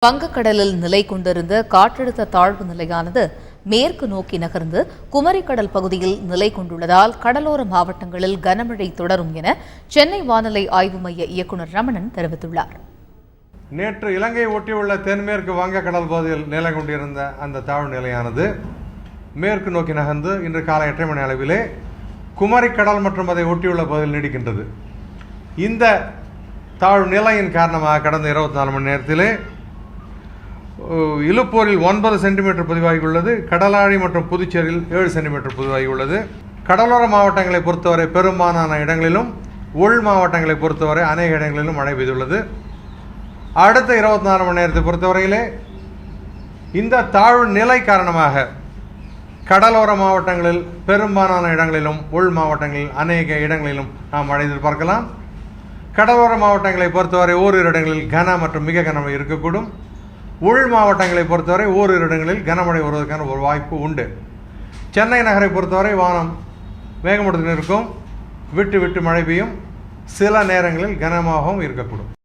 வங்கக்கடலில் நிலை கொண்டிருந்த காற்றழுத்த தாழ்வு நிலையானது மேற்கு நோக்கி நகர்ந்து குமரிக்கடல் பகுதியில் நிலை கொண்டுள்ளதால் கடலோர மாவட்டங்களில் கனமழை தொடரும் என சென்னை வானிலை ஆய்வு மைய இயக்குநர் ரமணன் தெரிவித்துள்ளார். நேற்று இலங்கையை ஒட்டியுள்ள தென்மேற்கு வங்கக்கடல் பகுதியில் நிலை கொண்டிருந்த அந்த தாழ்வு நிலையானது மேற்கு நோக்கி நகர்ந்து இன்று காலை 8 மணி அளவிலே குமரிக்கடல் மற்றும் அதை ஒட்டியுள்ள பகுதியில் நீடிக்கின்றது. இந்த தாழ்வு நிலையின் காரணமாக கடந்த 24 மணி நேரத்திலே இலுப்பூரில் 9 சென்டிமீட்டர் பதிவாகியுள்ளது. கடலாழி மற்றும் புதுச்சேரியில் 7 சென்டிமீட்டர் பதிவாகியுள்ளது. கடலோர மாவட்டங்களை பொறுத்தவரை பெரும்பாலான இடங்களிலும் உள் மாவட்டங்களை பொறுத்தவரை அநேக இடங்களிலும் மழை பெய்துள்ளது. அடுத்த 24 மணி நேரத்தை பொறுத்தவரையிலே இந்த தாழ்வு நிலை காரணமாக கடலோர மாவட்டங்களில் பெரும்பாலான இடங்களிலும் உள் மாவட்டங்களில் அநேக இடங்களிலும் நாம் மழை எதிர்பார்க்கலாம். கடலோர மாவட்டங்களை பொறுத்தவரை ஓரிரு இடங்களில் கன மற்றும் மிக கனமழை இருக்கக்கூடும். உள் மாவட்டங்களை பொறுத்தவரை ஓரிரு இடங்களில் கனமழை வருவதற்கான ஒரு வாய்ப்பு உண்டு. சென்னை நகரை பொறுத்தவரை வானம் மேகமூட்டத்துடன் இருக்கும், விட்டு விட்டு மழை பெய்யும், சில நேரங்களில் கனமாகவும் இருக்கக்கூடும்.